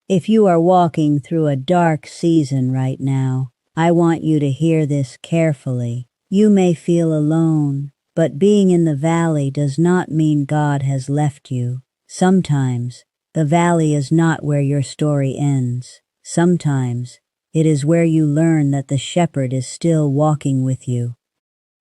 If you are walking through a dark season right now, I want you to hear this carefully. You may feel alone, but being in the valley does not mean God has left you. Sometimes, the valley is not where your story ends. Sometimes, it is where you learn that the shepherd is still walking with you.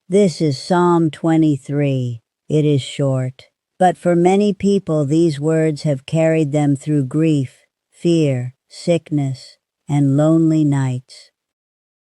This is Psalm 23. It is short, but for many people these words have carried them through grief, fear, sickness, and lonely nights.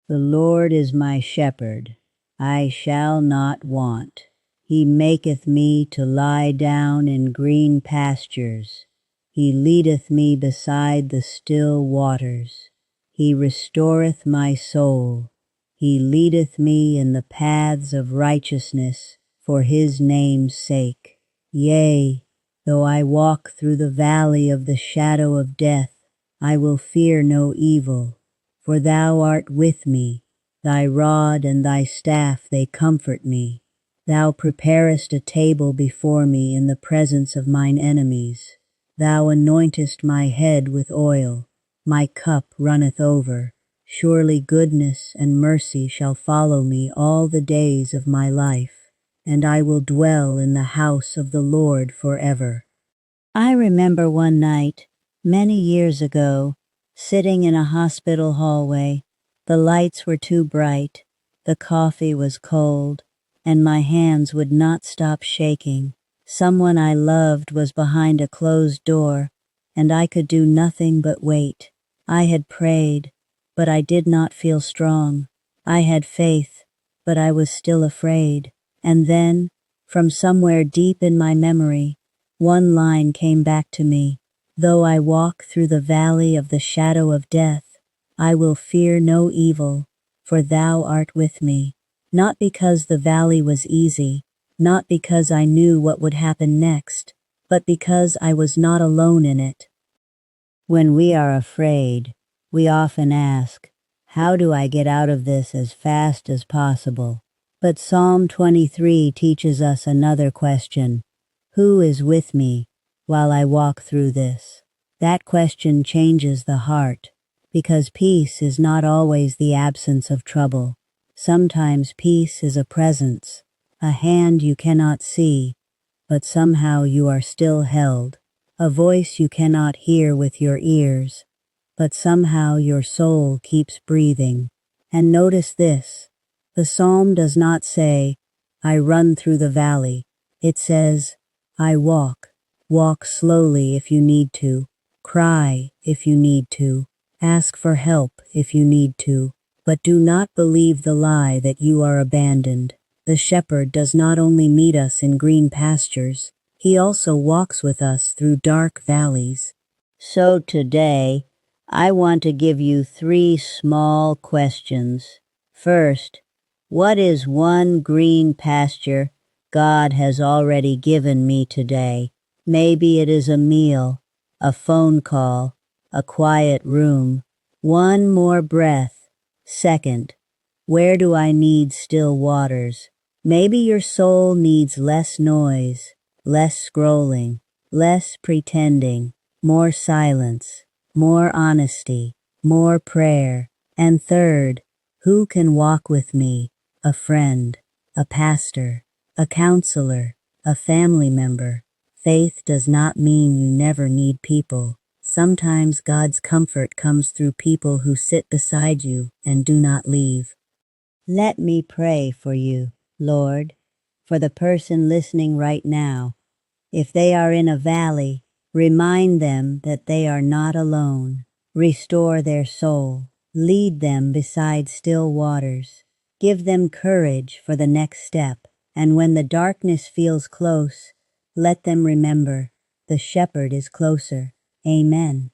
The Lord is my shepherd, I shall not want. He maketh me to lie down in green pastures. He leadeth me beside the still waters. He restoreth my soul. He leadeth me in the paths of righteousness for his name's sake. Yea, though I walk through the valley of the shadow of death, I will fear no evil, for thou art with me. Thy rod and thy staff, they comfort me. Thou preparest a table before me in the presence of mine enemies. Thou anointest my head with oil. My cup runneth over. Surely goodness and mercy shall follow me all the days of my life, and I will dwell in the house of the Lord forever. I remember one night, many years ago, sitting in a hospital hallway. The lights were too bright, the coffee was cold, and my hands would not stop shaking. Someone I loved was behind a closed door, and I could do nothing but wait. I had prayed, but I did not feel strong. I had faith, but I was still afraid. And then, from somewhere deep in my memory, one line came back to me. Though I walk through the valley of the shadow of death, I will fear no evil, for thou art with me. Not because the valley was easy, not because I knew what would happen next, but because I was not alone in it. When we are afraid, we often ask, how do I get out of this as fast as possible? But Psalm 23 teaches us another question. Who is with me while I walk through this? That question changes the heart, because peace is not always the absence of trouble. Sometimes peace is a presence, a hand you cannot see, but somehow you are still held, a voice you cannot hear with your ears, but somehow your soul keeps breathing. And notice this, the psalm does not say, I run through the valley. It says, I walk. Walk slowly if you need to. Cry if you need to. Ask for help if you need to. But do not believe the lie that you are abandoned. The shepherd does not only meet us in green pastures, he also walks with us through dark valleys. So today, I want to give you 3 small questions. First, what is one green pasture God has already given me today? Maybe it is a meal, a phone call, a quiet room, one more breath. Second, where do I need still waters? Maybe your soul needs less noise, less scrolling, less pretending, more silence, more honesty, more prayer. And third, who can walk with me? A friend, a pastor, a counselor, a family member. Faith does not mean you never need people. Sometimes God's comfort comes through people who sit beside you and do not leave. Let me pray for you, Lord, for the person listening right now. If they are in a valley, remind them that they are not alone. Restore their soul. Lead them beside still waters. Give them courage for the next step. And when the darkness feels close, let them remember, the shepherd is closer. Amen.